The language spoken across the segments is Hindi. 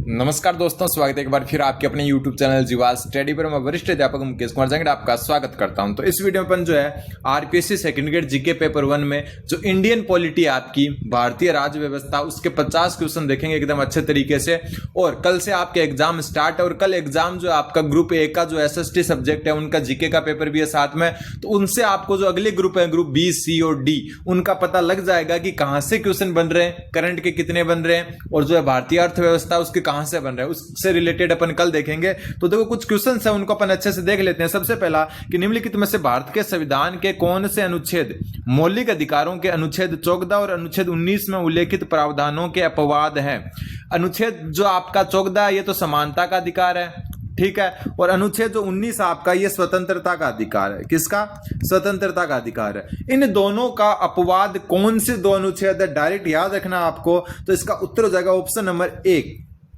नमस्कार दोस्तों, स्वागत है एक बार फिर आपके अपने YouTube चैनल जीवा स्टडी पर। मैं वरिष्ठ अध्यापक मुकेश कुमार जंगड़ आपका स्वागत करता हूं। तो इस वीडियो में अपन जो है RPSC second grade GK paper 1 में जो इंडियन पॉलिटी आपकी भारतीय राज्य व्यवस्था उसके 50 क्वेश्चन देखेंगे एकदम अच्छे तरीके से। और कल से आपके एग्जाम स्टार्ट है और कल एग्जाम जो आपका ग्रुप ए का जो एसएसटी सब्जेक्ट है उनका जीके का पेपर भी है साथ में। तो उनसे आपको जो अगले ग्रुप है ग्रुप बी, सी और डी, उनका पता लग जाएगा कि कहां से क्वेश्चन बन रहे हैं, करंट के कितने बन रहे हैं और जो है भारतीय अर्थव्यवस्था उसके कहां से बन रहा है उससे रिलेटेड अपन कल देखेंगे। तो देखो कुछ क्वेश्चन है उनको अपन अच्छे से देख लेते हैं। सबसे पहला कि निम्नलिखित में से भारत के संविधान के कौन से अनुच्छेद मौलिक अधिकारों के अनुच्छेद 14 और अनुच्छेद 19 में उल्लेखित प्रावधानों के अपवाद हैं। अनुच्छेद जो आपका 14 ये तो समानता का अधिकार है, ठीक है, और अनुच्छेद जो 19 आपका ये स्वतंत्रता का अधिकार है। किसका? स्वतंत्रता का अधिकार है। इन दोनों का अपवाद कौन से दो अनुच्छेद है, डायरेक्ट याद रखना आपको। तो इसका उत्तर हो जाएगा ऑप्शन नंबर 1,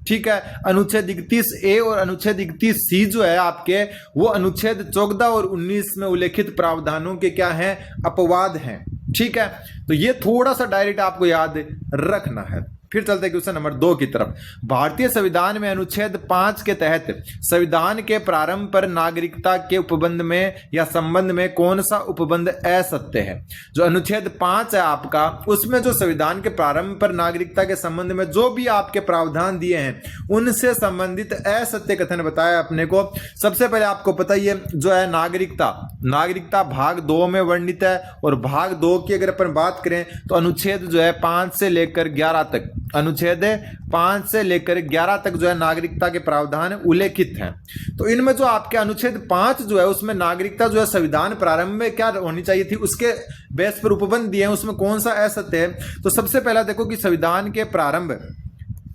ठीक है। अनुच्छेद 31A और अनुच्छेद 31C जो है आपके वो अनुच्छेद 14 और 19 में उल्लेखित प्रावधानों के क्या हैं? अपवाद हैं, ठीक है। तो ये थोड़ा सा डायरेक्ट आपको याद रखना है। फिर चलते हैं क्वेश्चन नंबर 2 की तरफ। भारतीय संविधान में अनुच्छेद 5 के तहत संविधान के प्रारंभ पर नागरिकता के उपबंध में या संबंध में कौन सा उपबंध असत्य है? जो अनुच्छेद 5 है आपका उसमें जो संविधान के प्रारंभ पर नागरिकता के संबंध में जो भी आपके प्रावधान दिए हैं उनसे संबंधित असत्य कथन बताया अपने को। सबसे पहले आपको पता ही है जो है नागरिकता भाग 2 में वर्णित है और भाग 2 की अगर अपन बात करें तो अनुच्छेद जो है 5 से लेकर 11 तक, अनुच्छेद 5 से लेकर 11 तक जो है नागरिकता के प्रावधान उल्लेखित हैं। तो इनमें जो आपके अनुच्छेद 5 जो है उसमें नागरिकता जो है संविधान प्रारंभ में क्या होनी चाहिए थी उसके बेस पर उपबंध दिए हैं, उसमें कौन सा असत्य है? तो सबसे पहला देखो कि संविधान के प्रारंभ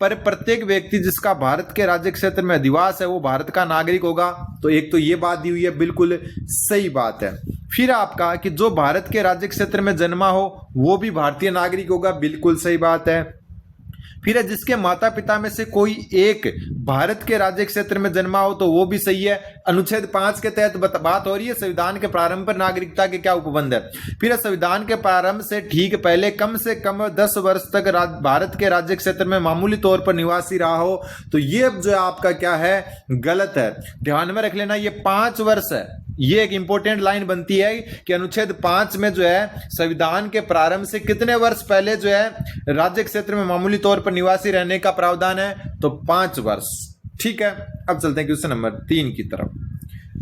पर प्रत्येक व्यक्ति जिसका भारत के राज्य क्षेत्र में अधिवास है वो भारत का नागरिक होगा। तो एक तो ये बात दी हुई है, बिल्कुल सही बात है। फिर आपका कि जो भारत के राज्य क्षेत्र में जन्मा हो वो भी भारतीय नागरिक होगा, बिल्कुल सही बात है। फिर है जिसके माता पिता में से कोई एक भारत के राज्य क्षेत्र में जन्मा हो तो वो भी सही है। अनुच्छेद 5 के तहत बात हो रही है संविधान के प्रारंभ पर नागरिकता के क्या उपबंध है। फिर है संविधान के प्रारंभ से ठीक पहले कम से कम 10 वर्ष तक भारत के राज्य क्षेत्र में मामूली तौर पर निवासी रहा हो। तो ये जो है आपका क्या है? गलत है। ध्यान में रख लेना ये 5 वर्ष है। ये एक इंपॉर्टेंट लाइन बनती है कि अनुच्छेद 5 में जो है संविधान के प्रारंभ से कितने वर्ष पहले जो है राज्य क्षेत्र में मामूली तौर पर निवासी रहने का प्रावधान है? तो 5 वर्ष, ठीक है। अब चलते हैं क्वेश्चन नंबर 3 की तरफ।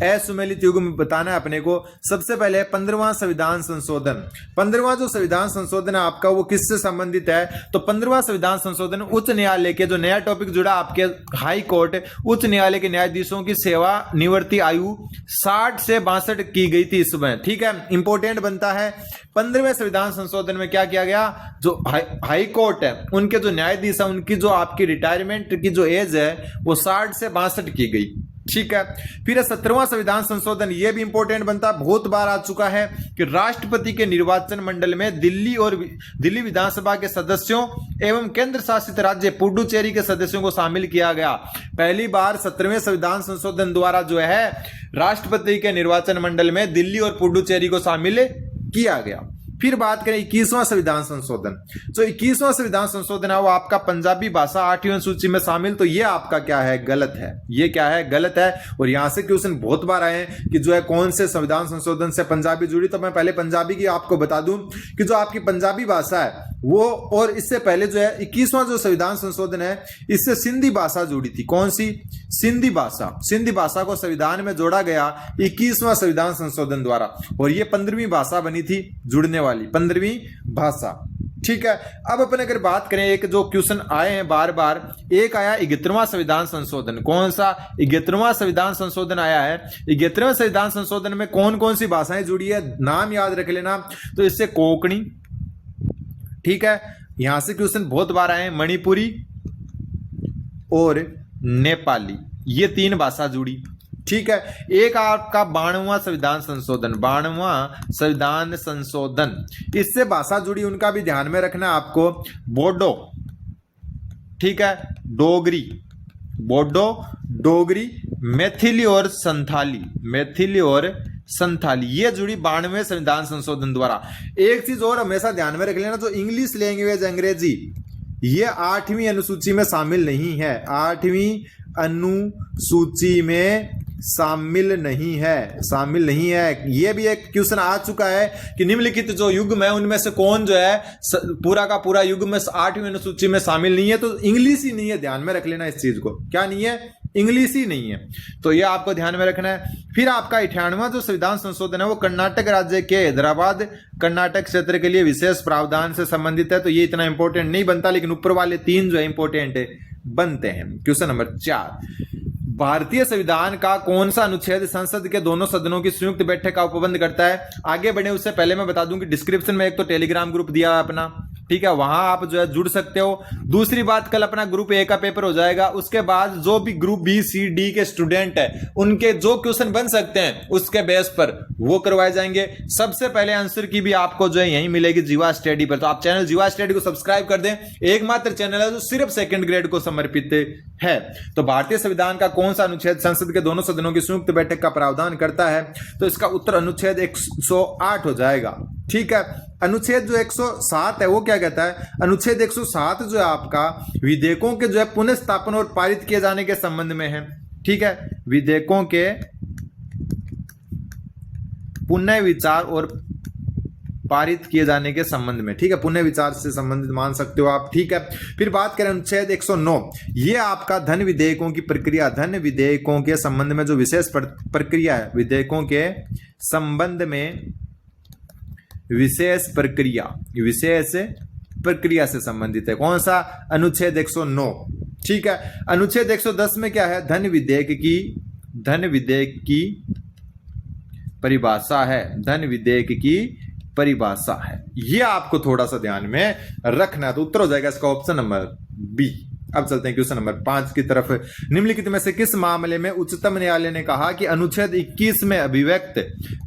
असुमेलित युग में बताना है अपने को। सबसे पहले 15वां संविधान संशोधन। 15वां जो संविधान संशोधन है आपका वो किससे संबंधित है? तो 15वां संविधान संशोधन उच्च न्यायालय के जो नया टॉपिक जुड़ा आपके हाई कोर्ट उच्च न्यायालय के न्यायाधीशों की सेवा निवृत्ति आयु 60 से 62 की गई थी इसमें, ठीक है। इंपॉर्टेंट बनता है 15वें संविधान संशोधन में क्या किया गया? जो हाई कोर्ट है उनके जो न्यायाधीश है उनकी जो आपकी रिटायरमेंट की जो एज है वो 60 से 62 की गई, ठीक है। फिर 17वां संविधान संशोधन ये भी इंपॉर्टेंट बनता है, बहुत बार आ चुका है कि राष्ट्रपति के निर्वाचन मंडल में दिल्ली विधानसभा के सदस्यों एवं केंद्र शासित राज्य पुडुचेरी के सदस्यों को शामिल किया गया। पहली बार 17वें संविधान संशोधन द्वारा जो है राष्ट्रपति के निर्वाचन मंडल में दिल्ली और पुडुचेरी को शामिल किया गया। फिर बात करें 21वां संविधान संशोधन। जो 21वां संविधान संशोधन है वो आपका पंजाबी भाषा 8वीं अनुसूची में शामिल। तो ये आपका क्या है? गलत है। ये क्या है? गलत है। और यहां से क्वेश्चन बहुत बार आए हैं कि जो है कौन से संविधान संशोधन से पंजाबी जुड़ी। तो मैं पहले पंजाबी की आपको बता दूं कि जो आपकी पंजाबी भाषा है वो, और इससे पहले जो है 21वां जो संविधान संशोधन है इससे सिंधी भाषा जुड़ी थी। कौन सी? सिंधी भाषा। सिंधी भाषा को संविधान में जोड़ा गया 21वां संविधान संशोधन द्वारा और ये 15वीं भाषा बनी थी जुड़ने वाली, 15वीं भाषा, ठीक है। अब अपन अगर बात करें एक जो क्वेश्चन आए हैं बार बार, एक आया 71वां संविधान संशोधन। कौन सा? 71वां संविधान संशोधन आया है। 71वें संविधान संशोधन में कौन कौन सी भाषाएं जुड़ी है? नाम याद रख लेना। तो इससे कोंकणी, ठीक है, यहां से क्वेश्चन बहुत बार आए हैं, मणिपुरी और नेपाली, ये 3 भाषा जुड़ी, ठीक है। एक आपका 92वां संविधान संशोधन, 92वां संविधान संशोधन, इससे भाषा जुड़ी, उनका भी ध्यान में रखना आपको। बोडो, ठीक है, डोगरी, बोडो, डोगरी, मैथिली और संथाली, मैथिली और संथाली, ये जुड़ी 92वें संविधान संशोधन द्वारा। एक चीज और हमेशा ध्यान में रख लेना, जो इंग्लिश लैंग्वेज अंग्रेजी ये 8वीं अनुसूची में शामिल नहीं है, 8वीं अनुसूची में शामिल नहीं है, शामिल नहीं है। ये भी एक क्वेश्चन आ चुका है कि निम्नलिखित जो युग्म है उनमें से कौन जो है पूरा का पूरा युग्म में 8वीं अनुसूची में शामिल नहीं है, तो इंग्लिश ही नहीं है, ध्यान में रख लेना इस चीज को, क्या नहीं है, इंग्लिश ही नहीं है, तो ये आपको ध्यान में रखना है। फिर आपका 98वां जो संविधान संशोधन है वो कर्नाटक राज्य के हैदराबाद कर्नाटक क्षेत्र के लिए विशेष प्रावधान से संबंधित है, तो ये इतना इंपॉर्टेंट नहीं बनता, लेकिन ऊपर वाले 3 जो है इंपॉर्टेंट बनते हैं। क्वेश्चन नंबर 4, भारतीय संविधान का कौन सा अनुच्छेद संसद के दोनों सदनों की संयुक्त बैठक का उपबंध करता है? आगे बढ़े उससे पहले मैं बता दूं कि डिस्क्रिप्शन में एक तो टेलीग्राम ग्रुप दिया है अपना, ठीक है, वहां आप जो है जुड़ सकते हो। दूसरी बात, कल अपना ग्रुप ए का पेपर हो जाएगा, उसके बाद जो भी ग्रुप बी सी डी के स्टूडेंट है उनके जो क्वेश्चन बन सकते हैं उसके बेस पर वो करवाए जाएंगे। सबसे पहले आंसर की भी आपको जो है यहीं मिलेगी जीवा स्टडी पर, तो आप चैनल जीवा स्टडी को सब्सक्राइब कर दें, एकमात्र चैनल है जो सिर्फ सेकंड ग्रेड को समर्पित है। तो भारतीय संविधान का कौन सा अनुच्छेद संसद के दोनों सदनों की संयुक्त बैठक का प्रावधान करता है? तो इसका उत्तर अनुच्छेद 108 हो जाएगा, ठीक है। अनुच्छेद जो 107 है वो क्या कहता है? अनुच्छेद 107 जो है आपका विधेयकों के जो है पुनः स्थापन और पारित किए जाने के संबंध में है, ठीक है, विधेयकों के पुनः विचार और पारित किए जाने के संबंध में, ठीक है, पुनः विचार से संबंधित मान सकते हो आप, ठीक है। फिर बात करें अनुच्छेद 109, ये आपका धन विधेयकों की प्रक्रिया, धन विधेयकों के संबंध में जो विशेष प्रक्रिया है, विधेयकों के संबंध में विशेष प्रक्रिया से संबंधित है, कौन सा? अनुच्छेद 109, ठीक है। अनुच्छेद 110 में क्या है? धन विधेयक की परिभाषा है, धन विधेयक की परिभाषा है, ये आपको थोड़ा सा ध्यान में रखना है, तो उत्तर हो जाएगा इसका ऑप्शन नंबर बी। अब चलते हैं क्वेश्चन नंबर 5 की तरफ। निम्नलिखित में से किस मामले में उच्चतम न्यायालय ने कहा कि अनुच्छेद 21 में अभिव्यक्त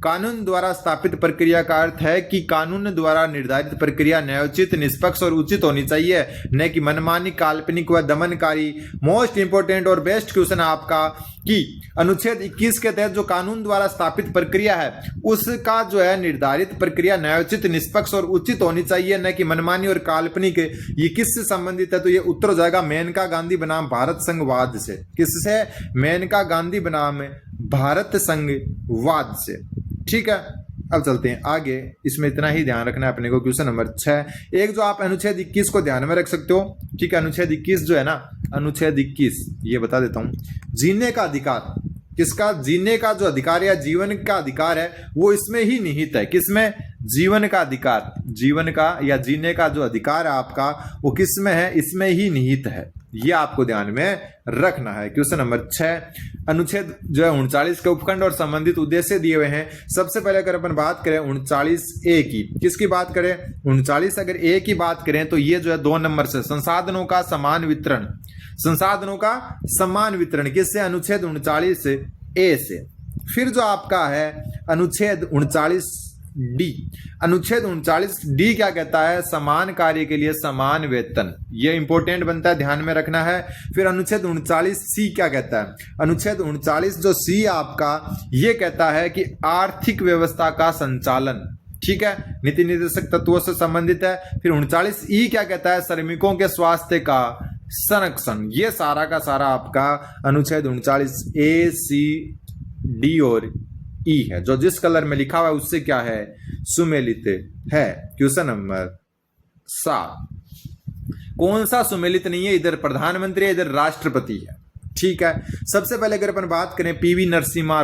कानून द्वारा स्थापित प्रक्रिया का अर्थ है कि कानून द्वारा निर्धारित प्रक्रिया न्यायोचित, निष्पक्ष और उचित होनी चाहिए, न कि मनमानी, काल्पनिक व दमनकारी। मोस्ट इंपोर्टेंट और बेस्ट क्वेश्चन आपका कि अनुच्छेद 21 के तहत जो कानून द्वारा स्थापित प्रक्रिया है उसका जो है निर्धारित प्रक्रिया न्यायोचित, निष्पक्ष और उचित होनी चाहिए, न कि मनमानी और काल्पनिक। ये किससे संबंधित है? तो ये उत्तर हो जाएगा मेनका गांधी बनाम भारत संघवाद से। किससे? मेनका गांधी बनाम भारत संघवाद से, ठीक है। अब चलते हैं आगे, इसमें इतना ही ध्यान रखना है अपने को। क्वेश्चन नंबर 6, एक जो आप अनुच्छेद 21 को ध्यान में रख सकते हो, ठीक है। अनुच्छेद 21 जो है ना, अनुच्छेद 21 ये बता देता हूं, जीने का अधिकार, किसका? जीने का जो अधिकार या जीवन का अधिकार है वो इसमें ही निहित है। किसमें? जीवन का अधिकार, जीवन का या जीने का जो अधिकार है आपका वो किसमें है? इसमें ही निहित है, ये आपको ध्यान में रखना है। क्वेश्चन नंबर 6, अनुच्छेद जो है 39 के उपखंड और संबंधित उद्देश्य दिए हुए हैं। सबसे पहले अगर अपन बात करें 39A की, किसकी बात करें? 39 अगर ए की बात करें तो ये जो है 2 नंबर से संसाधनों का समान वितरण, संसाधनों का समान वितरण किससे? अनुच्छेद 39A से। फिर जो आपका है अनुच्छेद 39D, अनुच्छेद 39D क्या कहता है? समान कार्य के लिए समान वेतन, ये इंपॉर्टेंट बनता है, ध्यान में रखना है। फिर अनुच्छेद 39C क्या कहता है? अनुच्छेद 39 जो C आपका ये कहता है कि आर्थिक व्यवस्था का संचालन, ठीक है, नीति निर्देशक तत्वों से संबंधित है। फिर 39E क्या कहता है? श्रमिकों के स्वास्थ्य का संरक्षण। ये सारा का सारा आपका अनुच्छेद 39A, C, D और ई है, जो जिस कलर में लिखा हुआ है उससे क्या है? सुमेलित है। क्वेश्चन नंबर 7, कौन सा सुमेलित नहीं है? इधर प्रधानमंत्री है, इधर राष्ट्रपति है, ठीक है। सबसे पहले अगर अपन बात करें पीवी नरसिम्हा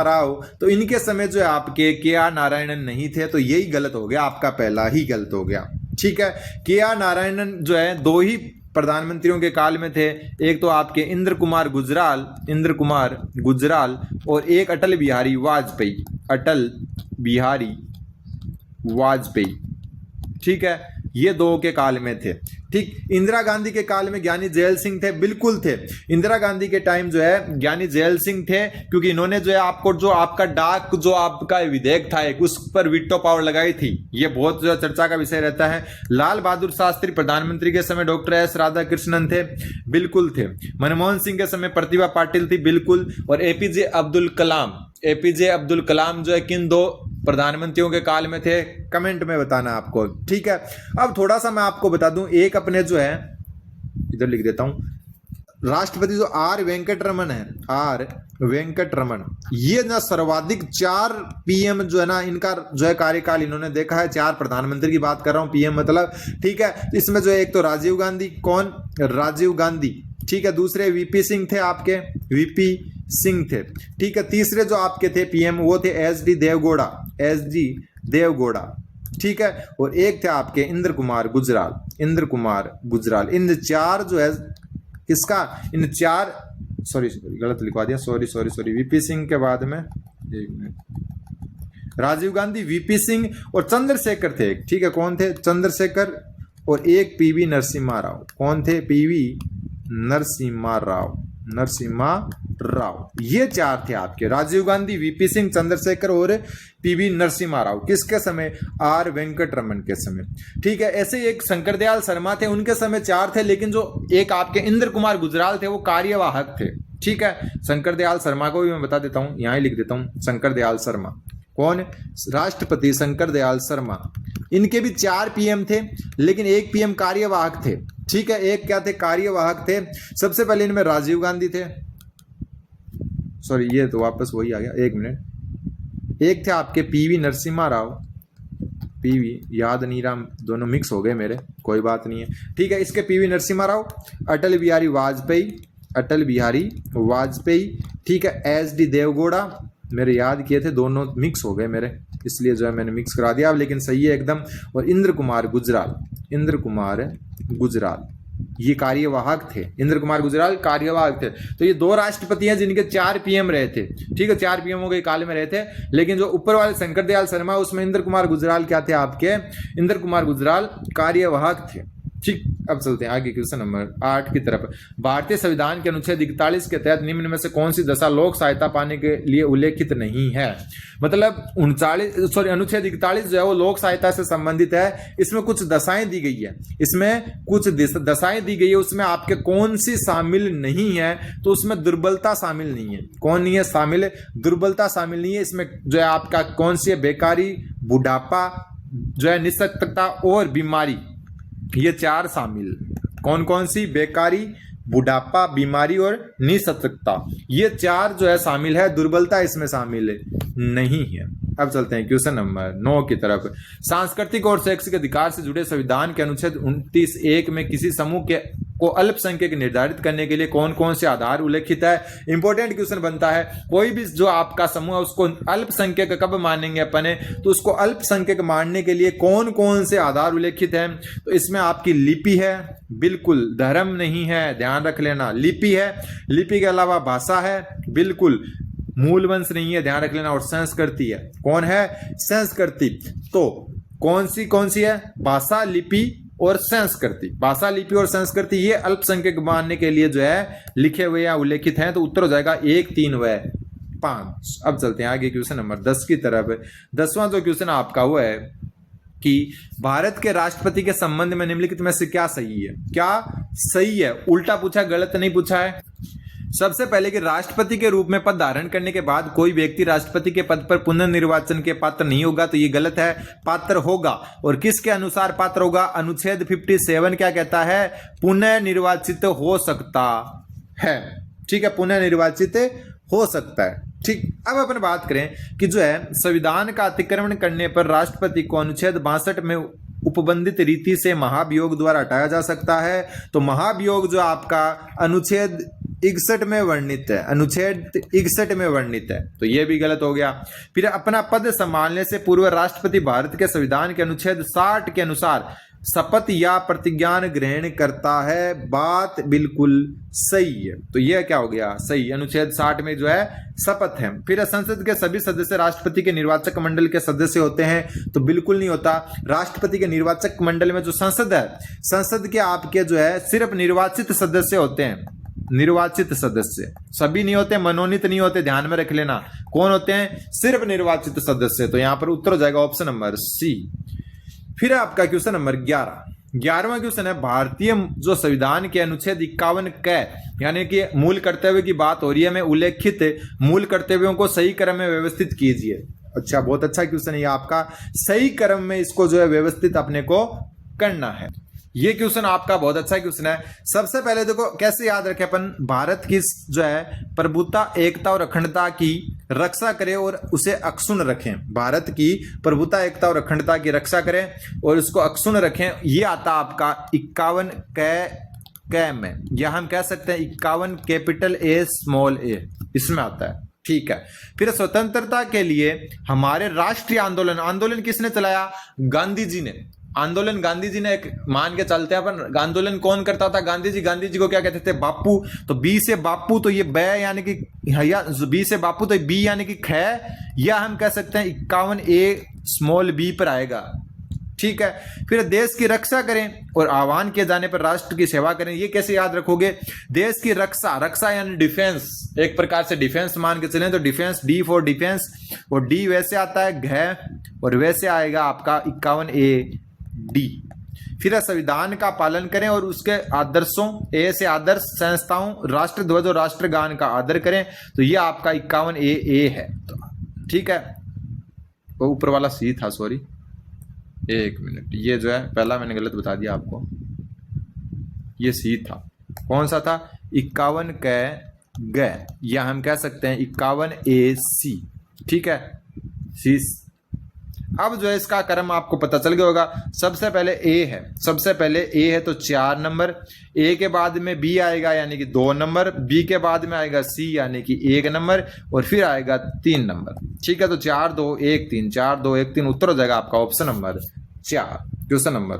राव, तो इनके समय जो है आपके के.आर. नारायणन नहीं थे, तो यही गलत हो गया, आपका पहला ही गलत हो गया, ठीक है। के.आर. नारायणन जो है 2 ही प्रधानमंत्रियों के काल में थे, एक तो आपके इंद्र कुमार गुजराल और एक अटल बिहारी वाजपेयी, ठीक है, ये 2 के काल में थे, ठीक। इंदिरा गांधी के काल में ज्ञानी जैल सिंह थे, बिल्कुल थे। इंदिरा गांधी के टाइम जो है ज्ञानी जैल सिंह थे, क्योंकि इन्होंने जो है आपको जो आपका डाक जो आपका विधेयक था एक, उस पर वीटो पावर लगाई थी, ये बहुत जो चर्चा का विषय रहता है। लाल बहादुर शास्त्री प्रधानमंत्री के समय डॉक्टर एस राधाकृष्णन थे, बिल्कुल थे। मनमोहन सिंह के समय प्रतिभा पाटिल थी, बिल्कुल। और एपीजे अब्दुल कलाम जो है किन 2 प्रधानमंत्रियों के काल में थे, कमेंट में बताना आपको, ठीक है। अब थोड़ा सा मैं आपको बता दूं, एक अपने जो है इधर लिख देता हूं, राष्ट्रपति जो आर वेंकटरमन है, आर वेंकटरमन, ये ना सर्वाधिक 4 पीएम जो है ना, इनका जो है कार्यकाल इन्होंने देखा है। 4 प्रधानमंत्री की बात कर रहा हूं, पीएम मतलब, ठीक है। इसमें जो है एक तो राजीव गांधी, कौन, राजीव गांधी, ठीक है। दूसरे वीपी सिंह थे आपके, वीपी सिंह थे, ठीक है। तीसरे जो आपके थे पीएम वो थे एसडी देवगौड़ा, एसडी देवगौड़ा, ठीक है। और एक थे आपके इंद्र कुमार गुजराल, इंद्र कुमार गुजराल। इन 4 जो है किसका, इन 4, सॉरी गलत लिखवा दिया, सॉरी, वीपी सिंह के बाद में, एक मिनट, राजीव गांधी, वीपी सिंह और चंद्रशेखर थे, ठीक है। कौन थे, चंद्रशेखर, और एक पीवी नरसिम्हा राव। कौन थे, पीवी नरसिम्हा राव, नरसिम्हा राव। ये 4 थे आपके, राजीव गांधी, वीपी सिंह, चंद्रशेखर और पीवी नरसिम्हा राव। किसके समय, आर वेंकटरमन के समय, ठीक है। ऐसे एक शंकर दयाल शर्मा थे, उनके समय 4 थे, लेकिन जो एक आपके इंद्र कुमार गुजराल थे वो कार्यवाहक थे, ठीक है। शंकर दयाल शर्मा को भी मैं बता देता हूं, यहां ही लिख देता हूं, शंकर दयाल शर्मा, कौन, राष्ट्रपति शंकर दयाल शर्मा। इनके भी 4 पीएम थे, लेकिन एक पीएम कार्यवाहक थे, ठीक है। एक क्या थे, कार्यवाहक थे। सबसे पहले इनमें राजीव गांधी थे, सॉरी ये तो वापस वही आ गया, एक मिनट। एक थे आपके पीवी नरसिम्हा राव, पीवी, याद नहीं रहा, दोनों मिक्स हो गए मेरे, कोई बात नहीं है, ठीक है। इसके पीवी नरसिम्हा राव, अटल बिहारी वाजपेयी, अटल बिहारी वाजपेयी, ठीक है। एसडी देवगौड़ा, मेरे याद किए थे, दोनों मिक्स हो गए मेरे, इसलिए जो है मैंने मिक्स करा दिया, लेकिन सही है एकदम। और इंद्र कुमार गुजराल, इंद्र कुमार गुजराल, ये कार्यवाहक थे, इंद्र कुमार गुजराल कार्यवाहक थे। तो ये 2 राष्ट्रपति हैं जिनके 4 पीएम रहे थे, ठीक है। 4 पीएमओ के काल में रहे थे, लेकिन जो ऊपर वाले शंकर दयाल शर्मा, उसमें इंद्र कुमार गुजराल क्या थे आपके, इंद्र कुमार गुजराल कार्यवाहक थे, ठीक। अब चलते हैं आगे क्वेश्चन नंबर 8 की तरफ। भारतीय संविधान के अनुच्छेद 41 के तहत निम्न में से कौन सी दशा लोक सहायता पाने के लिए उल्लेखित नहीं है। मतलब अनुच्छेद 41 जो है वो लोक सहायता से संबंधित है। इसमें कुछ दशाएं दी गई है, इसमें कुछ दशाएं दी गई है, उसमें आपके कौन सी शामिल नहीं है, तो उसमें दुर्बलता शामिल नहीं है। कौन नहीं है शामिल, दुर्बलता शामिल नहीं है। इसमें जो है आपका कौन सी है, बेकारी, बुढ़ापा, जो है निःशक्तता और बीमारी, ये 4 शामिल। कौन कौन सी, बेकारी, बुढ़ापा, बीमारी और निःशक्तता, ये 4 जो है शामिल है, दुर्बलता इसमें शामिल नहीं है। अब चलते हैं क्वेश्चन नंबर 9 की तरफ। सांस्कृतिक और शैक्षिक अधिकार से जुड़े संविधान के अनुच्छेद 29(1) में किसी समूह के को अल्पसंख्यक निर्धारित करने के लिए कौन कौन से आधार उल्लेखित है। इंपॉर्टेंट क्वेश्चन बनता है, कोई भी जो आपका समूह है उसको अल्पसंख्यक कब मानेंगे अपने, तो उसको अल्पसंख्यक मानने के लिए कौन कौन से आधार उल्लेखित है। तो इसमें आपकी लिपि है, बिल्कुल, धर्म नहीं है, ध्यान रख लेना, लिपि है। लिपि के अलावा भाषा है, बिल्कुल, मूल वंश नहीं है, ध्यान रख लेना, और संस्कृति है। कौन है, संस्कृति। तो कौन सी है, भाषा, लिपि और संस्कृति। भाषा, लिपि और संस्कृति ये अल्पसंख्यक मानने के लिए जो है लिखे हुए या उल्लेखित हैं। तो उत्तर हो जाएगा 1, 3 व 5। अब चलते हैं आगे क्वेश्चन नंबर 10 की तरफ। 10वां जो क्वेश्चन आपका हुआ है कि भारत के राष्ट्रपति के संबंध में निम्नलिखित में से क्या सही है। क्या सही है, उल्टा पूछा, गलत नहीं पूछा है। सबसे पहले कि राष्ट्रपति के रूप में पद धारण करने के बाद कोई व्यक्ति राष्ट्रपति के पद पर पुनर्निर्वाचन के पात्र नहीं होगा, तो ये गलत है, पात्र होगा। और किसके अनुसार पात्र होगा, अनुच्छेद 57 क्या कहता है, पुनः निर्वाचित हो सकता है, ठीक है, पुनः निर्वाचित हो सकता है, ठीक। अब अपन बात करें कि जो है संविधान का अतिक्रमण करने पर राष्ट्रपति को अनुच्छेद 62 में उपबंधित रीति से महाभियोग द्वारा हटाया जा सकता है। तो महाभियोग जो आपका अनुच्छेद 61 में वर्णित है, अनुच्छेद 61 में वर्णित है, तो यह भी गलत हो गया। फिर अपना पद संभालने से पूर्व राष्ट्रपति भारत के संविधान के अनुच्छेद 60 के अनुसार शपथ या प्रतिज्ञान ग्रहण करता है, बात बिल्कुल सही है। तो यह क्या हो गया, सही, अनुच्छेद 60 में जो है शपथ है। फिर संसद के सभी सदस्य राष्ट्रपति के निर्वाचक मंडल के सदस्य होते हैं, तो बिल्कुल नहीं होता। राष्ट्रपति के निर्वाचक मंडल में जो संसद है, संसद के आपके जो है सिर्फ निर्वाचित सदस्य होते हैं, निर्वाचित सदस्य, सभी नहीं होते, मनोनीत नहीं होते, ध्यान में रख लेना। कौन होते हैं, सिर्फ निर्वाचित सदस्य। तो यहां पर उत्तर हो जाएगा ऑप्शन नंबर सी। फिर आपका क्वेश्चन नंबर 11वां क्वेश्चन है, भारतीय जो संविधान के अनुच्छेद 51 क, यानी कि मूल कर्तव्य की बात हो रही है, में उल्लेखित मूल कर्तव्यों को सही क्रम में व्यवस्थित कीजिए। अच्छा, बहुत अच्छा क्वेश्चन है ये आपका। सही क्रम में इसको जो है व्यवस्थित अपने को करना है। ये क्वेश्चन आपका बहुत अच्छा क्वेश्चन है। सबसे पहले देखो कैसे याद रखें अपन, भारत की जो है प्रभुता, एकता और अखंडता की रक्षा करें और उसे अक्षुण्ण रखें। भारत की प्रभुता, एकता और अखंडता की रक्षा करें और उसको अक्षुण्ण रखें। ये आता आपका 51 कै में, या हम कह सकते हैं 51 कैपिटल ए स्मॉल ए, इसमें आता है। ठीक है, फिर स्वतंत्रता के लिए हमारे राष्ट्रीय आंदोलन किसने चलाया? गांधी जी ने। आंदोलन गांधी जी ने, एक मान के चलते हैं अपन, आंदोलन कौन करता था? गांधी जी। गांधी जी को क्या कहते थे? बापू। तो बी से बापू तो ये ब यानी कि, या बी से बापू तो बी यानी कि ख, या हम कह सकते हैं 51 ए स्मॉल बी पर आएगा। ठीक है, फिर देश की रक्षा करें और आह्वान किए जाने पर राष्ट्र की सेवा करें। ये कैसे याद रखोगे? देश की रक्षा यानी डिफेंस, एक प्रकार से डिफेंस मान के चलें तो डिफेंस, डी फॉर डिफेंस, और डी वैसे आता है घ, और वैसे आएगा आपका 51 ए डी। फिर संविधान का पालन करें और उसके आदर्शों, ए से आदर्श संस्थाओं, राष्ट्रध्वज और राष्ट्रगान का आदर करें। तो ये आपका 51 ए है। तो ठीक है, वो ऊपर वाला सी था, सॉरी, एक मिनट, ये जो है पहला मैंने गलत बता दिया आपको, ये सी था। कौन सा था? 51 ग, या हम कह सकते हैं 51 ए सी। ठीक है, सी। अब जो है इसका क्रम आपको पता चल गया होगा। सबसे पहले ए है, सबसे पहले ए है तो 4 नंबर, ए के बाद में बी आएगा यानी कि 2 नंबर, बी के बाद में आएगा सी यानी कि 1 नंबर, और फिर आएगा 3 नंबर। ठीक है, तो 4 2 1 3, 4 2 1 3, उत्तर हो जाएगा आपका ऑप्शन नंबर 4। क्वेश्चन नंबर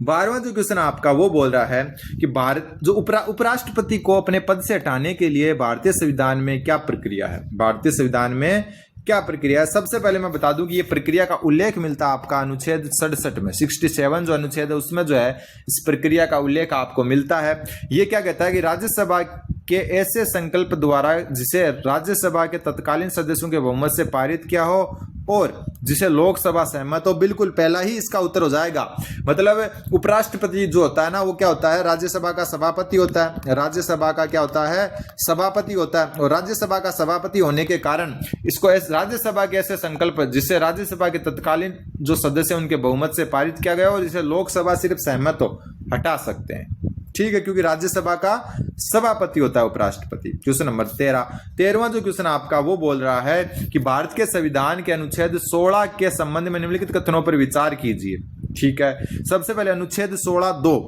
12वां जो क्वेश्चन आपका वो बोल रहा है कि भारत जो उपराष्ट्रपति को अपने पद से हटाने के लिए भारतीय संविधान में क्या प्रक्रिया है? भारतीय संविधान में क्या प्रक्रिया है? सबसे पहले मैं बता दूं कि ये प्रक्रिया का उल्लेख मिलता है आपका अनुच्छेद 67 में, 67 जो अनुच्छेद है उसमें जो है इस प्रक्रिया का उल्लेख आपको मिलता है। ये क्या कहता है कि राज्यसभा के ऐसे संकल्प द्वारा जिसे राज्यसभा के तत्कालीन सदस्यों के बहुमत से पारित किया हो और जिसे लोकसभा सहमत हो। बिल्कुल पहला ही इसका उत्तर हो जाएगा। मतलब उपराष्ट्रपति जो होता है ना, वो क्या होता है? राज्यसभा का सभापति होता है। राज्यसभा का क्या होता है? सभापति होता है। और राज्यसभा का सभापति होने के कारण इसको राज्यसभा के ऐसे संकल्प जिससे राज्यसभा के तत्कालीन जो सदस्य उनके बहुमत से पारित किया गया और जिसे लोकसभा सिर्फ सहमत हो, हटा सकते हैं। ठीक है, क्योंकि राज्यसभा का सभापति होता है उपराष्ट्रपति। क्वेश्चन नंबर 13वां जो क्वेश्चन आपका वो बोल रहा है कि भारत के संविधान के अनुच्छेद 16 के संबंध में निम्नलिखित कथनों पर विचार कीजिए। ठीक है, सबसे पहले अनुच्छेद 16(2)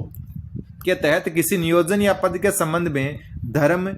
के तहत किसी नियोजन या पद के संबंध में धर्म,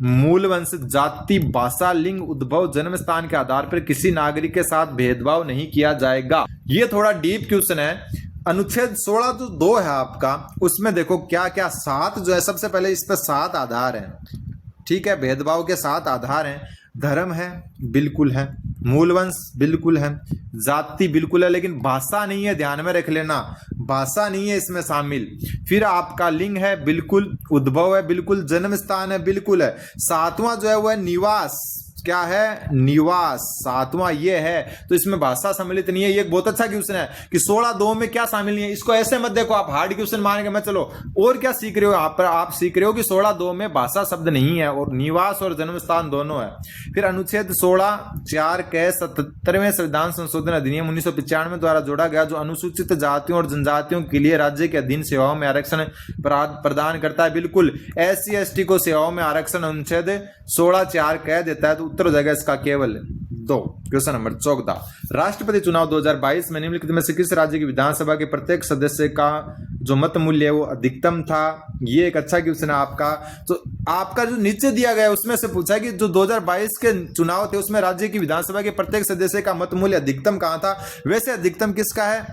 मूल वंश, जाति, भाषा, लिंग, उद्भव, जन्म स्थान के आधार पर किसी नागरिक के साथ भेदभाव नहीं किया जाएगा। ये थोड़ा डीप क्वेश्चन है। अनुच्छेद 16 जो 2 है आपका, उसमें देखो क्या क्या 7 जो है, सबसे पहले इस पर 7 आधार हैं। ठीक है, भेदभाव के 7 आधार हैं। धर्म है, बिल्कुल है। मूल वंश बिल्कुल है। जाति बिल्कुल है, लेकिन भाषा नहीं है, ध्यान में रख लेना, भाषा नहीं है इसमें शामिल। फिर आपका लिंग है, बिल्कुल। उद्भव है, बिल्कुल। जन्म स्थान है, बिल्कुल है। 7वां जो है वो है निवास। क्या है? निवास। 7वां ये है, तो इसमें भाषा सम्मिलित नहीं है। ये एक बहुत अच्छा क्वेश्चन है कि 16(2) में क्या शामिल नहीं है। इसको ऐसे मत देखो आप हार्ड क्वेश्चन मान के मैं, चलो और क्या सीख रहे हो यहाँ पर? आप सीख रहे हो कि 16(2) में भाषा शब्द नहीं है और निवास और जन्म स्थान दोनों है। फिर अनुच्छेद 16(4) के 77वें संविधान संशोधन अधिनियम 1995 द्वारा जोड़ा गया, जो अनुसूचित जातियों और जनजातियों के लिए राज्य के अधीन सेवाओं में आरक्षण प्रदान करता है। बिल्कुल, SC/ST को सेवाओं में आरक्षण अनुच्छेद 16(4) कह देता है। तो उत्तर हो जाएगा इसका केवल 2। क्वेश्चन नंबर 14, राष्ट्रपति चुनाव 2022 में निम्नलिखित में से किस राज्य की विधानसभा के प्रत्येक सदस्य का जो मत मूल्य है वो अधिकतम था? ये एक अच्छा क्वेश्चन है आपका। तो आपका जो नीचे दिया गया है उसमें से पूछा है कि जो 2022 के चुनाव थे उसमें राज्य की विधानसभा के प्रत्येक सदस्य का मत मूल्य अधिकतम कहां था? वैसे अधिकतम किसका है?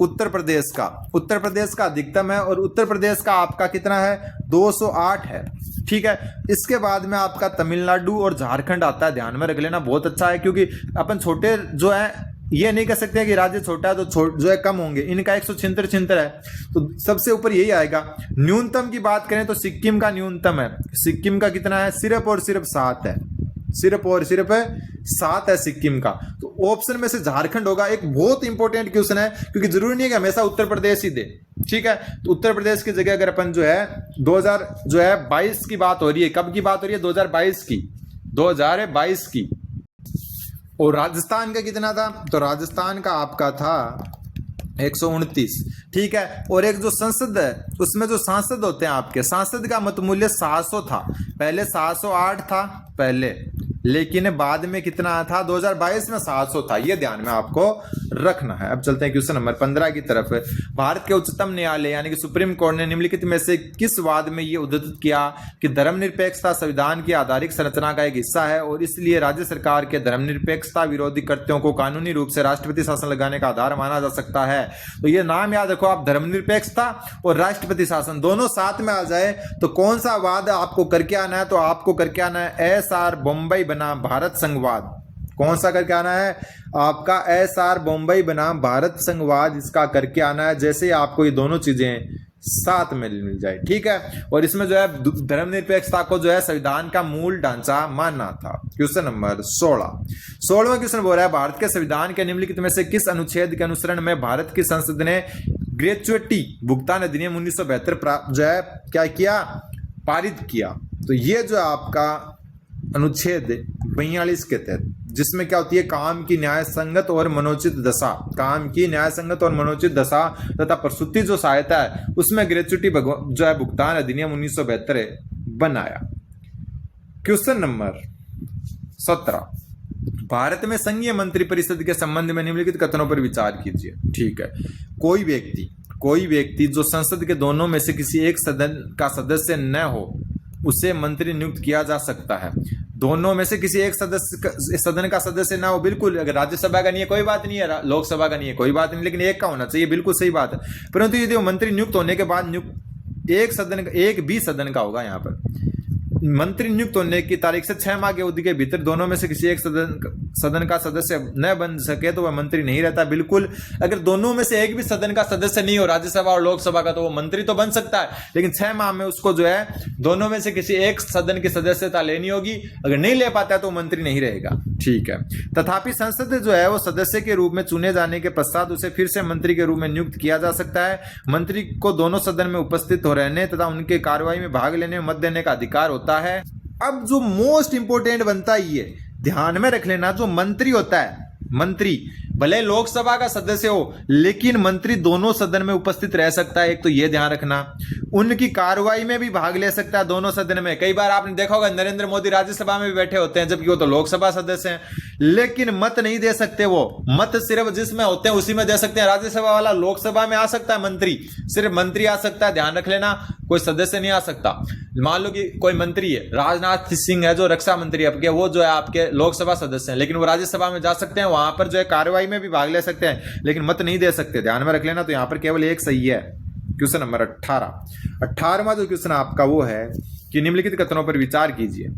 उत्तर प्रदेश का। उत्तर प्रदेश का अधिकतम है, और उत्तर प्रदेश का आपका कितना है? 208 है। ठीक है, इसके बाद में आपका तमिलनाडु और झारखंड आता है, ध्यान में रख लेना, बहुत अच्छा है। क्योंकि अपन छोटे जो है, ये नहीं कह सकते हैं कि राज्य छोटा है तो जो है कम होंगे। इनका 176 है, तो सबसे ऊपर यही आएगा। न्यूनतम की बात करें तो सिक्किम का न्यूनतम है। सिक्किम का कितना है? सिर्फ और सिर्फ 7 है। सिर्फ और सिर्फ 7 है सिक्किम का। तो ऑप्शन में से झारखंड होगा। एक बहुत इंपॉर्टेंट क्वेश्चन है, क्योंकि जरूरी नहीं है कि हमेशा उत्तर प्रदेश ही दे। ठीक है, तो उत्तर प्रदेश की जगह अगर अपन जो है 2022 की बात हो रही है, कब की बात हो रही है? 2022 की, 2022 की। और राजस्थान का कितना था? तो राजस्थान का आपका था 129। ठीक है। और एक जो संसद है उसमें जो सांसद होते हैं आपके, सांसद का मत मूल्य 700 था। पहले 708 था पहले, लेकिन बाद में कितना था? 2022 में 700 था। ये ध्यान में आपको रखना है। अब चलते हैं क्वेश्चन नंबर 15 की तरफ। भारत के उच्चतम न्यायालय यानी कि सुप्रीम कोर्ट ने निम्नलिखित में से किस वाद में ये उद्धृत किया कि धर्मनिरपेक्षता संविधान की आधारिक संरचना का एक हिस्सा है और इसलिए राज्य सरकार के धर्मनिरपेक्षता विरोधी कृत्यों को कानूनी रूप से राष्ट्रपति शासन लगाने का आधार माना जा सकता है। तो ये नाम याद रखो आप, धर्मनिरपेक्षता और राष्ट्रपति शासन दोनों साथ में आ जाए तो कौन सा वाद आपको करके आना है? तो आपको करके आना है SR बॉम्बे बनाम भारत संघवाद। कौन सा करके आना है? आपका SR बॉम्बे बनाम भारत संघवाद, इसका करके आना है। जैसे ही आपको ये दोनों चीजें साथ में मिल जाए, ठीक है। और इसमें जो है धर्मनिरपेक्षता को जो है संविधान का मूल ढांचा मानना था। क्वेश्चन नंबर 16वां क्वेश्चन बोल रहा है, भारत के संविधान के निम्नलिखित में से किस अनुच्छेद के अनुसरण में भारत की संसद ने ग्रेच्युटी भुगतान अधिनियम 1972 जो है क्या किया? पारित किया। तो ये जो आपका अनुच्छेद 42 के तहत, जिसमें क्या होती है? काम की न्याय संगत और मनोचित दशा, काम की न्याय संगत और मनोचित दशा तथा प्रसूति जो सहायता है उसमें ग्रेच्युटी जो है भुगतान अधिनियम 1972 बनाया। क्वेश्चन नंबर 17, भारत में संघीय मंत्री परिषद के संबंध में निम्नलिखित कथनों पर विचार कीजिए। ठीक है। कोई व्यक्ति जो संसद के दोनों में से किसी एक सदन का सदस्य न हो उसे मंत्री नियुक्त किया जा सकता है। दोनों में से किसी एक सदन का सदस्य ना हो, बिल्कुल। अगर राज्यसभा का नहीं है कोई बात नहीं है, लोकसभा का नहीं है कोई बात नहीं, लेकिन एक का होना चाहिए, बिल्कुल सही बात है। परंतु यदि वो मंत्री नियुक्त होने के बाद एक भी सदन का होगा, यहाँ पर मंत्री नियुक्त होने की तारीख से 6 माह की अवधि के भीतर दोनों में से किसी एक सदन का सदस्य न बन सके तो वह मंत्री नहीं रहता। बिल्कुल, अगर दोनों में से एक भी सदन का सदस्य नहीं हो, राज्यसभा और लोकसभा का, तो वो मंत्री तो बन सकता है, लेकिन 6 माह में उसको जो है दोनों में से किसी एक सदन की सदस्यता लेनी होगी। अगर नहीं ले पाता है तो मंत्री नहीं रहेगा। ठीक है। तथापि संसद जो है वो सदस्य के रूप में चुने जाने के पश्चात उसे फिर से मंत्री के रूप में नियुक्त किया जा सकता है। मंत्री को दोनों सदन में उपस्थित हो रहने तथा उनके कार्रवाई में भाग लेने में मत देने का अधिकार होता है। अब जो मोस्ट इंपोर्टेंट बनता है, ये ध्यान में रख लेना, जो मंत्री होता है, मंत्री भले लोकसभा का सदस्य हो लेकिन मंत्री दोनों सदन में उपस्थित रह सकता है। एक तो ये ध्यान रखना, उनकी कार्रवाई में भी भाग ले सकता है दोनों सदन में। कई बार आपने देखा होगा नरेंद्र मोदी राज्यसभा में भी बैठे होते हैं, जबकि वो तो लोकसभा सदस्य हैं, लेकिन मत नहीं दे सकते। वो मत सिर्फ जिसमें होते हैं उसी में दे सकते हैं। राज्यसभा वाला लोकसभा में आ सकता है, मंत्री सिर्फ मंत्री आ सकता है, ध्यान रख लेना, कोई सदस्य नहीं आ सकता। मान लो कि कोई मंत्री है, राजनाथ सिंह है जो रक्षा मंत्री आपके, वो जो है आपके लोकसभा सदस्य हैं, लेकिन वो राज्यसभा में जा सकते हैं, वहां पर जो है कार्रवाई में भी भाग ले सकते हैं, लेकिन मत नहीं दे सकते। ध्यान में रख लेना। तो यहां पर केवल एक सही है। क्वेश्चन नंबर 18वां जो क्वेश्चन आपका वो है कि निम्नलिखित कथनों पर विचार कीजिए।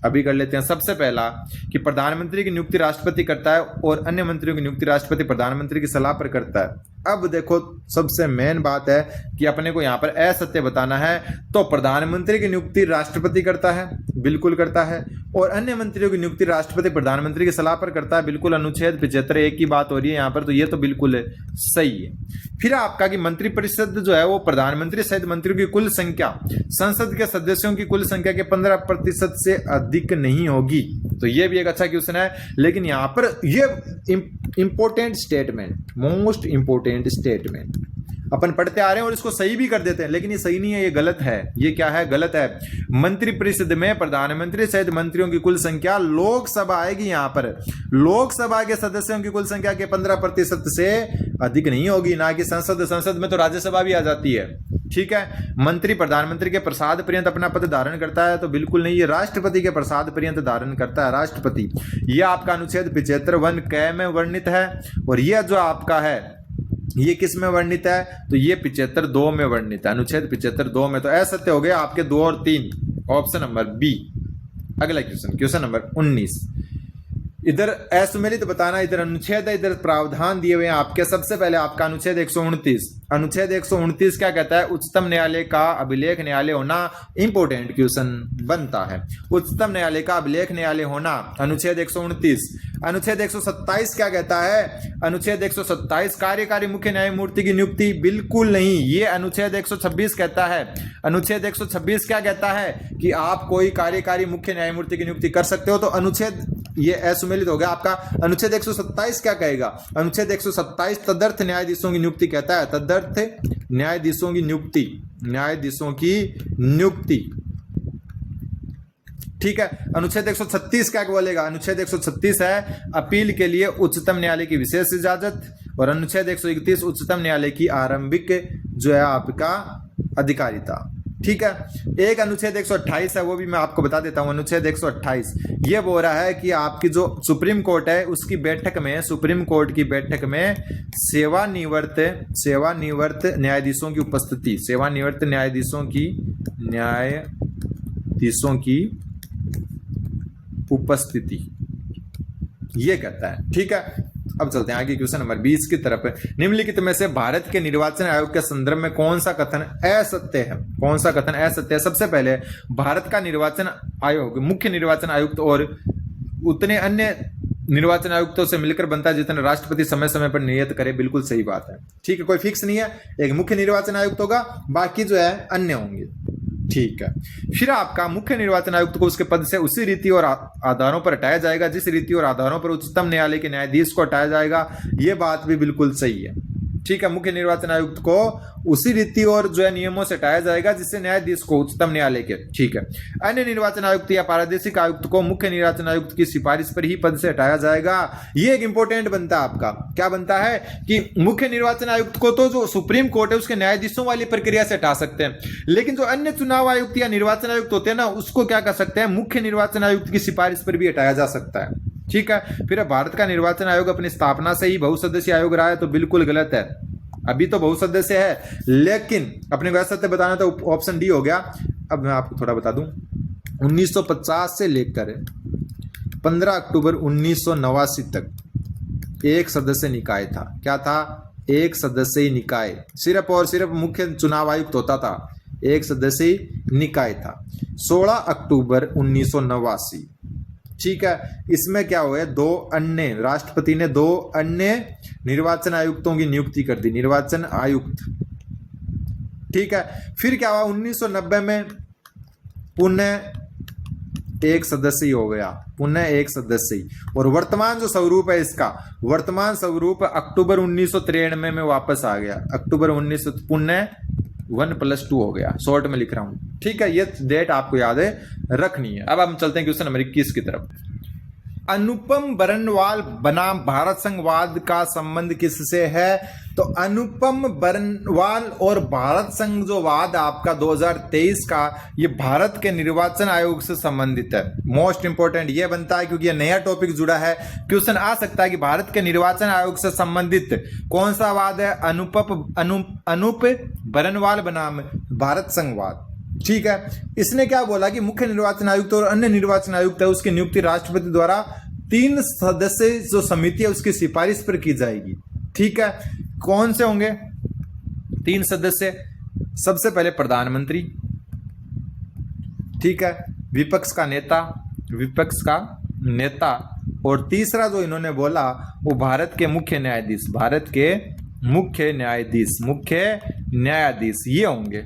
अभी कर लेते हैं। सबसे पहला कि प्रधानमंत्री की नियुक्ति राष्ट्रपति करता है और अन्य मंत्रियों की नियुक्ति राष्ट्रपति प्रधानमंत्री की सलाह पर करता है। अब देखो सबसे मेन बात है कि अपने को यहाँ पर असत्य बताना है। तो प्रधानमंत्री की नियुक्ति राष्ट्रपति करता है, बिल्कुल करता है, और अन्य मंत्रियों की नियुक्ति राष्ट्रपति प्रधानमंत्री की सलाह पर करता है, बिल्कुल। अनुच्छेद 75(1) की बात हो रही है यहाँ पर, तो ये तो बिल्कुल सही है। फिर आपका कि मंत्रिपरिषद जो है वो प्रधानमंत्री सहित मंत्रियों की कुल संख्या संसद के सदस्यों की कुल संख्या के 15% से अधिक नहीं होगी। तो ये भी एक अच्छा क्वेश्चन है। लेकिन यहाँ पर ये important statement, most important statement अपन पढ़ते आ रहे हैं और इसको सही भी कर देते हैं, लेकिन ये सही नहीं है, ये गलत है। ये क्या है? गलत है। मंत्रिपरिषद में प्रधानमंत्री सहित मंत्रियों की कुल संख्या, लोकसभा आएगी यहाँ पर, लोकसभा के सदस्यों की कुल संख्या के 15% से अधिक नहीं होगी, ना कि संसद में तो राज्यसभा भी आ जाती है। ठीक है। मंत्री प्रधानमंत्री के प्रसाद पर्यंत अपना पद धारण करता है, तो बिल्कुल नहीं, ये राष्ट्रपति के प्रसाद पर्यंत धारण करता है, राष्ट्रपति। यह आपका अनुच्छेद 75(1) क में वर्णित है, और यह जो आपका है ये किस में वर्णित है? तो ये 75(2) में वर्णित है, अनुच्छेद 75(2) में। तो असत्य हो गया आपके 2 और 3, ऑप्शन नंबर बी। अगला क्वेश्चन नंबर 19। इधर असुमेलित बताना, इधर अनुच्छेद है, इधर प्रावधान दिए हुए हैं आपके। सबसे पहले आपका अनुच्छेद 129। अनुच्छेद 129 क्या कहता है? उच्चतम न्यायालय का अभिलेख न्यायालय होना। इंपोर्टेंट क्वेश्चन बनता है, उच्चतम न्यायालय का अभिलेख न्यायालय होना, अनुच्छेद 129। अनुच्छेद 127 क्या कहता है? अनुच्छेद 127 कार्यकारी मुख्य न्यायमूर्ति की नियुक्ति, बिल्कुल नहीं, ये अनुच्छेद 126 कहता है। अनुच्छेद 126 क्या कहता है? कि आप कोई कार्यकारी मुख्य न्यायमूर्ति की नियुक्ति कर सकते हो। तो अनुच्छेद ये असुमेलित हो गया आपका। अनुच्छेद 127 क्या कहेगा? अनुच्छेद 127 तदर्थ न्यायाधीशों की नियुक्ति कहता है। तदर्थ न्यायाधीशों की नियुक्ति, न्यायाधीशों की नियुक्ति, ठीक है। अनुच्छेद 136 क्या बोलेगा? अनुच्छेद 136 है अपील के लिए उच्चतम न्यायालय की विशेष इजाजत, और अनुच्छेद 131 उच्चतम न्यायालय की आरंभिक जो है आपका अधिकारिता, ठीक है। एक अनुच्छेद 128 है, वो भी मैं आपको बता देता हूं। अनुच्छेद 128 ये बोल रहा है कि आपकी जो सुप्रीम कोर्ट है उसकी बैठक में, सुप्रीम कोर्ट की बैठक में सेवानिवृत्त न्यायाधीशों की उपस्थिति, सेवानिवृत्त न्यायाधीशों की उपस्थिति ये कहता है, ठीक है। अब चलते हैं आगे क्वेश्चन नंबर 20 की तरफ। निम्नलिखित में से भारत के निर्वाचन आयोग के संदर्भ में कौन सा कथन असत्य है? कौन सा कथन असत्य है? सबसे पहले भारत का निर्वाचन आयोग मुख्य निर्वाचन आयुक्त और उतने अन्य निर्वाचन आयुक्तों से मिलकर बनता है जितने राष्ट्रपति समय समय पर नियत करे। बिल्कुल सही बात है, ठीक है। कोई फिक्स नहीं है, एक मुख्य निर्वाचन आयुक्त होगा, बाकी जो है अन्य होंगे, ठीक है। फिर आपका मुख्य निर्वाचन आयुक्त को उसके पद से उसी रीति और आधारों पर हटाया जाएगा जिस रीति और आधारों पर उच्चतम न्यायालय के न्यायाधीश को हटाया जाएगा। यह बात भी बिल्कुल सही है, ठीक है। मुख्य निर्वाचन आयुक्त को उसी रीति और जो है नियमों से हटाया जाएगा जिससे न्यायाधीश को उच्चतम न्यायालय के, ठीक है। अन्य निर्वाचन आयुक्त या प्रादेशिक आयुक्त को मुख्य निर्वाचन आयुक्त की सिफारिश पर ही पद से हटाया जाएगा। ये एक इंपॉर्टेंट बनता है आपका। क्या बनता है कि मुख्य निर्वाचन आयुक्त को तो जो सुप्रीम कोर्ट है उसके न्यायाधीशों वाली प्रक्रिया से हटा सकते हैं, लेकिन जो अन्य चुनाव आयुक्त या निर्वाचन आयुक्त होते हैं ना, उसको क्या कर सकते हैं? मुख्य निर्वाचन आयुक्त की सिफारिश पर भी हटाया जा सकता है, ठीक है। फिर भारत का निर्वाचन आयोग अपनी स्थापना से ही बहुसदस्यीय आयोग रहा है, तो बिल्कुल गलत है। अभी तो बहुसदस्य है, लेकिन अपने को ऐसा बताना तो ऑप्शन डी हो गया। अब मैं आपको थोड़ा बता दूं, 1950 से लेकर 15 अक्टूबर 1989 तक एक सदस्य निकाय था। क्या था? एक सदस्यीय निकाय। सिर्फ और सिर्फ मुख्य चुनाव आयुक्त होता था, एक सदस्यीय निकाय था। 16 अक्टूबर 1989, ठीक है। इसमें क्या हुआ? राष्ट्रपति ने 2 अन्य निर्वाचन आयुक्तों की नियुक्ति कर दी, निर्वाचन आयुक्त, ठीक है। फिर क्या हुआ? 1990 में पुनः एक सदस्य हो गया, पुनः एक सदस्य। और वर्तमान जो स्वरूप है इसका, वर्तमान स्वरूप अक्टूबर 1993 में वापस आ गया। अक्टूबर 1900 पुनः 1+2 हो गया, शॉर्ट में लिख रहा हूं, ठीक है। ये डेट आपको याद है रखनी है। अब हम चलते हैं क्वेश्चन नंबर 21 की तरफ। अनुपम बरनवाल बनाम भारत संघवाद का संबंध किससे है? तो अनुपम बरनवाल और भारत संघ जो वाद आपका 2023 का, ये भारत के निर्वाचन आयोग से संबंधित है। मोस्ट इंपोर्टेंट ये बनता है क्योंकि ये नया टॉपिक जुड़ा है। क्वेश्चन आ सकता है कि भारत के निर्वाचन आयोग से संबंधित कौन सा वाद है? अनुप बरनवाल बनाम भारत संघवाद, ठीक है। इसने क्या बोला कि मुख्य निर्वाचन आयुक्त और अन्य निर्वाचन आयुक्त है उसकी नियुक्ति राष्ट्रपति द्वारा 3 सदस्य जो समिति है उसकी सिफारिश पर की जाएगी, ठीक है। कौन से होंगे 3 सदस्य? सबसे पहले प्रधानमंत्री, ठीक है, विपक्ष का नेता, और तीसरा जो इन्होंने बोला वो भारत के मुख्य न्यायाधीश, भारत के मुख्य न्यायाधीश ये होंगे,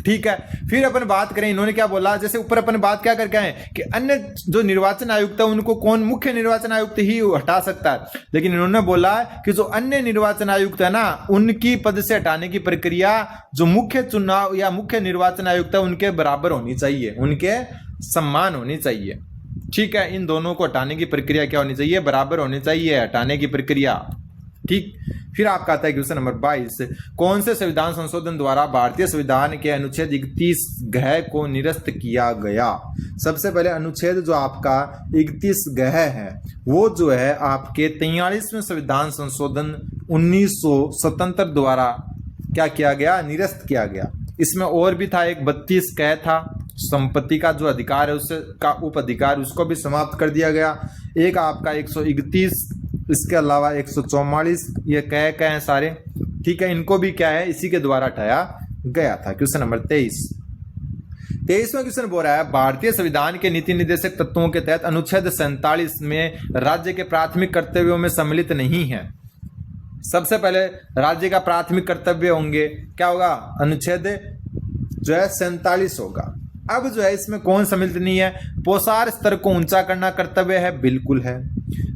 ठीक है। फिर अपन बात करें, इन्होंने क्या बोला, जैसे ऊपर अपन बात क्या करके आए कि अन्य जो निर्वाचन आयुक्त है उनको कौन मुख्य निर्वाचन आयुक्त ही हटा सकता है, लेकिन इन्होंने बोला कि जो अन्य निर्वाचन आयुक्त है ना उनकी पद से हटाने की प्रक्रिया जो मुख्य चुनाव या मुख्य निर्वाचन आयुक्त है उनके बराबर होनी चाहिए, उनके सम्मान होनी चाहिए, ठीक है। इन दोनों को हटाने की प्रक्रिया क्या होनी चाहिए? बराबर होनी चाहिए हटाने की प्रक्रिया, ठीक। फिर आपका आता है क्वेश्चन नंबर 22। कौन से संविधान संशोधन द्वारा भारतीय संविधान के अनुच्छेद 31 घ को निरस्त किया गया? सबसे पहले अनुच्छेद जो आपका 31 घ है वो जो है आपके 43वें संविधान संशोधन 1977 द्वारा क्या किया गया? निरस्त किया गया। इसमें और भी था, एक 32 क था, संपत्ति का जो अधिकार है उससे का उपअधिकार, उसको भी समाप्त कर दिया गया। एक आपका 131, इसके अलावा 144, ये कह हैं सारे, ठीक है। इनको भी क्या है इसी के द्वारा हटाया गया था। क्वेश्चन नंबर 23वां क्वेश्चन बोल रहा है भारतीय संविधान के नीति निर्देशक तत्वों के तहत अनुच्छेद 47 में राज्य के प्राथमिक कर्तव्यों में सम्मिलित नहीं है। सबसे पहले राज्य का प्राथमिक कर्तव्य होंगे क्या होगा? अनुच्छेद जो है 47 होगा, अब जो है इसमें कौन सम्मिलित नहीं है? पोषाहार स्तर को ऊंचा करना कर्तव्य है, बिल्कुल है।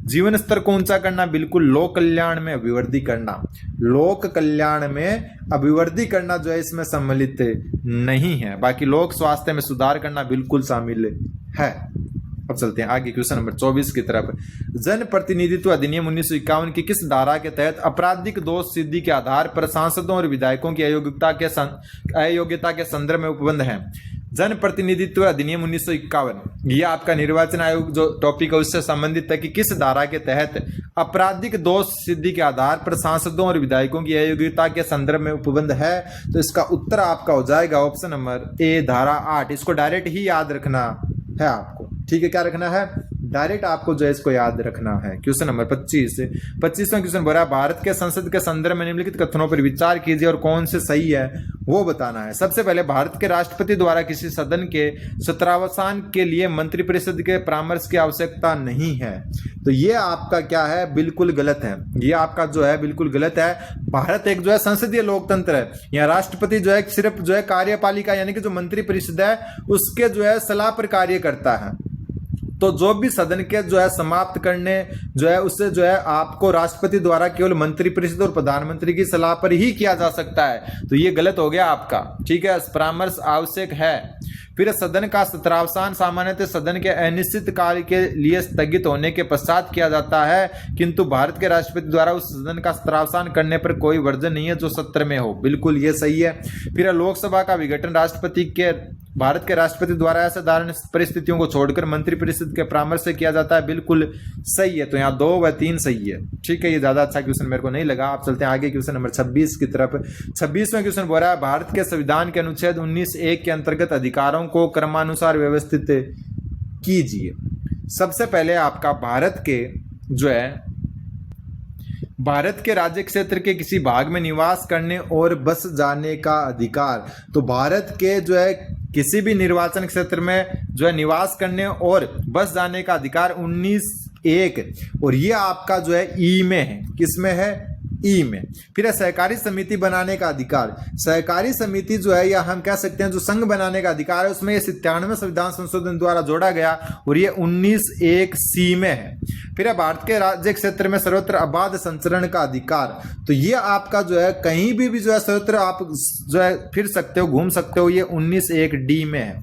जीवन स्तर को ऊंचा करना, बिल्कुल। लोक कल्याण में अभिवृद्धि करना, लोक कल्याण में अभिवृद्धि करना जो है इसमें सम्मिलित नहीं है। बाकी लोक स्वास्थ्य में सुधार करना बिल्कुल शामिल है। अब चलते हैं आगे क्वेश्चन नंबर 24 की तरफ। जन प्रतिनिधित्व अधिनियम 1951 की किस धारा के तहत आपराधिक दोष सिद्धि के आधार पर सांसदों और विधायकों की अयोग्यता के संदर्भ में उपबंध है? जन प्रतिनिधित्व अधिनियम 1951, यह आपका निर्वाचन आयोग जो टॉपिक है उससे संबंधित है कि किस धारा के तहत आपराधिक दोष सिद्धि के आधार पर सांसदों और विधायकों की अयोग्यता के संदर्भ में उपबंध है। तो इसका उत्तर आपका हो जाएगा ऑप्शन नंबर ए, धारा 8। इसको डायरेक्ट ही याद रखना है आपको, ठीक है। क्या रखना है? डायरेक्ट आपको जो है इसको याद रखना है। क्वेश्चन नंबर 25वां क्वेश्चन बोला भारत के संसद के संदर्भ में निम्नलिखित कथनों पर विचार कीजिए और कौन से सही है वो बताना है। सबसे पहले, भारत के राष्ट्रपति द्वारा किसी सदन के सत्रावसान के लिए मंत्रिपरिषद के परामर्श की आवश्यकता नहीं है। तो ये आपका क्या है? बिल्कुल गलत है। ये आपका जो है बिल्कुल गलत है। भारत एक जो है संसदीय लोकतंत्र है। यहाँ राष्ट्रपति जो है सिर्फ जो है कार्यपालिका यानी कि जो मंत्रिपरिषद है उसके जो है सलाह पर कार्य करता है। तो जो भी सदन के जो है समाप्त करने जो है उससे जो है आपको राष्ट्रपति द्वारा केवल मंत्रिपरिषद और प्रधानमंत्री की सलाह पर ही किया जा सकता है। तो ये गलत हो गया आपका, ठीक है। परामर्श आवश्यक है। फिर सदन का सत्रावसान सामान्यतः सदन के अनिश्चित काल के लिए स्थगित होने के पश्चात किया जाता है, किंतु भारत के राष्ट्रपति द्वारा उस सदन का सत्रावसान करने पर कोई वर्जन नहीं है जो सत्र में हो। बिल्कुल ये सही है। फिर लोकसभा का विघटन भारत के राष्ट्रपति द्वारा असाधारण परिस्थितियों को छोड़कर मंत्रिपरिषद के परामर्श से किया जाता है। बिल्कुल सही है। तो यहाँ 2 व 3 सही है, ठीक है। ये ज्यादा अच्छा क्वेश्चन मेरे को नहीं लगा। आप चलते हैं आगे क्वेश्चन नंबर 26 की तरफ। 26वां क्वेश्चन बोल रहा है भारत के संविधान के अनुच्छेद 19(1) के अंतर्गत अधिकारों को क्रमानुसार व्यवस्थित कीजिए। सबसे पहले आपका भारत के राज्य क्षेत्र के किसी भाग में निवास करने और बस जाने का अधिकार। तो भारत के जो है किसी भी निर्वाचन क्षेत्र में जो है निवास करने और बस जाने का अधिकार 19(1) और ये आपका जो है ई में है। किस में है? ई में। फिर सहकारी समिति बनाने का अधिकार। सहकारी समिति जो है या हम कह सकते हैं जो संघ बनाने का अधिकार है उसमें ये 97वें संविधान संशोधन द्वारा जोड़ा गया और ये 19(1) सी में है। फिर भारत के राज्य क्षेत्र में सर्वत्र अबाध संचरण का अधिकार। तो ये आपका जो है कहीं भी जो है सर्वत्र आप जो है फिर सकते हो, घूम सकते हो, ये 19(1) डी में है,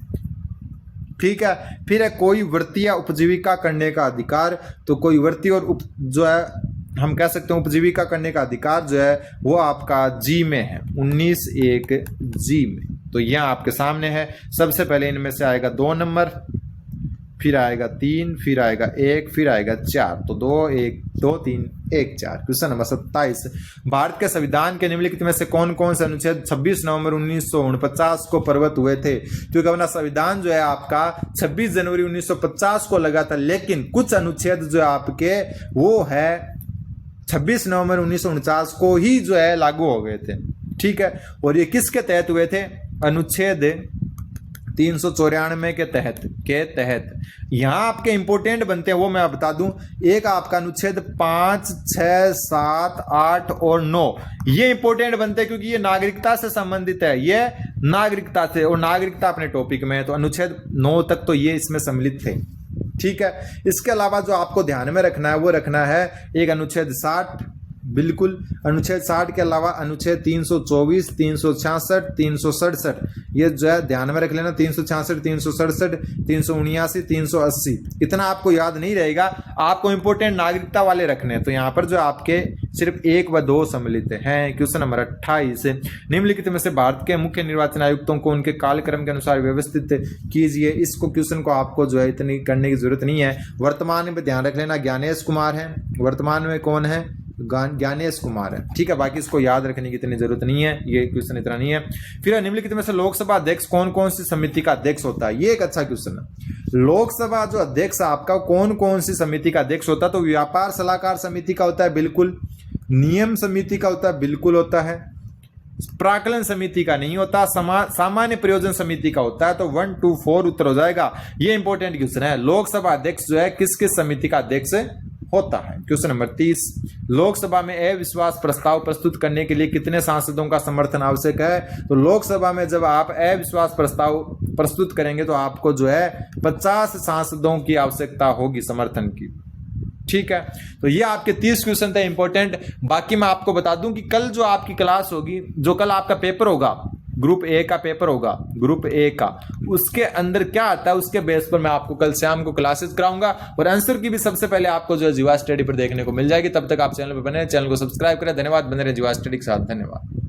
ठीक है। फिर है कोई वृत्ति या उपजीविका करने का अधिकार। तो कोई वृत्ति और जो है हम कह सकते हैं उपजीविका करने का अधिकार जो है वो आपका जी में है, 19(1) जी में। तो यह आपके सामने है। सबसे पहले इनमें से आएगा 2 नंबर, फिर आएगा 3, फिर आएगा 1, फिर आएगा 4। तो 2, 1, 2, 3, 1, 4। क्वेश्चन नंबर 27, भारत के संविधान के निम्नलिखित में से कौन कौन से अनुच्छेद 26 नवंबर 1949 को प्रवृत्त हुए थे? क्योंकि अपना संविधान जो है आपका 26 जनवरी 1950 को लगा था, लेकिन कुछ अनुच्छेद जो आपके वो है 26 नवंबर 1949 को ही जो है लागू हो गए थे, ठीक है। और ये किसके तहत हुए थे? अनुच्छेद 394 के तहत। यहाँ आपके इंपोर्टेंट बनते हैं वो मैं बता दूं। एक आपका अनुच्छेद 5, 6, 7, 8 और 9 ये इंपोर्टेंट बनते हैं क्योंकि ये नागरिकता से संबंधित है। ये नागरिकता से, और नागरिकता अपने टॉपिक में है तो अनुच्छेद 9 तक तो ये इसमें सम्मिलित थे, ठीक है। इसके अलावा जो आपको ध्यान में रखना है वो रखना है एक अनुच्छेद 60, बिल्कुल। अनुच्छेद 60 के अलावा अनुच्छेद 324, 366, 367 ये जो है ध्यान में रख लेना। 366, 367, 379, 380 इतना आपको याद नहीं रहेगा, आपको इंपोर्टेंट नागरिकता वाले रखने हैं। तो यहाँ पर जो आपके सिर्फ 1 व 2 सम्मिलित हैं। क्वेश्चन नंबर 28, निम्नलिखित में से भारत के मुख्य निर्वाचन आयुक्तों को उनके कालक्रम के अनुसार व्यवस्थित कीजिए। इसको क्वेश्चन को आपको जो है इतनी करने की जरूरत नहीं है। वर्तमान में ध्यान रख लेना ज्ञानेश कुमार है, वर्तमान में कौन है? ज्ञानेश कुमार है, ठीक है। बाकी इसको याद रखने की इतनी जरूरत नहीं है, ये क्वेश्चन इतना नहीं है। फिर निम्नलिखित में से लोकसभा अध्यक्ष कौन कौन सी समिति का अध्यक्ष होता है? ये एक अच्छा क्वेश्चन है। लोकसभा जो अध्यक्ष आपका कौन कौन सी समिति का अध्यक्ष होता है? तो व्यापार सलाहकार समिति का होता है, बिल्कुल। नियम समिति का होता है, बिल्कुल होता है। प्राकलन समिति का नहीं होता, सामान्य प्रयोजन समिति का होता है। तो 1, 2, 4 उत्तर हो जाएगा। ये इंपॉर्टेंट क्वेश्चन है। लोकसभा अध्यक्ष जो है किस किस समिति का अध्यक्ष होता है। क्वेश्चन नंबर 30, लोकसभा में अविश्वास प्रस्ताव प्रस्तुत करने के लिए कितने सांसदों का समर्थन आवश्यक है? तो लोकसभा में जब आप अविश्वास प्रस्ताव प्रस्तुत करेंगे तो आपको जो है 50 सांसदों की आवश्यकता होगी समर्थन की। ठीक है, तो ये आपके 30 क्वेश्चन थे इंपॉर्टेंट। बाकी मैं आपको बता दूं कि कल जो आपकी क्लास होगी, जो कल आपका पेपर होगा, ग्रुप ए का पेपर होगा, ग्रुप ए का, उसके अंदर क्या आता है उसके बेस पर मैं आपको कल शाम को क्लासेस कराऊंगा और आंसर की भी सबसे पहले आपको जो है जीवा स्टडी पर देखने को मिल जाएगी। तब तक आप चैनल पर बने, चैनल को सब्सक्राइब करें। धन्यवाद, बने रहे जीवा स्टडी के साथ। धन्यवाद।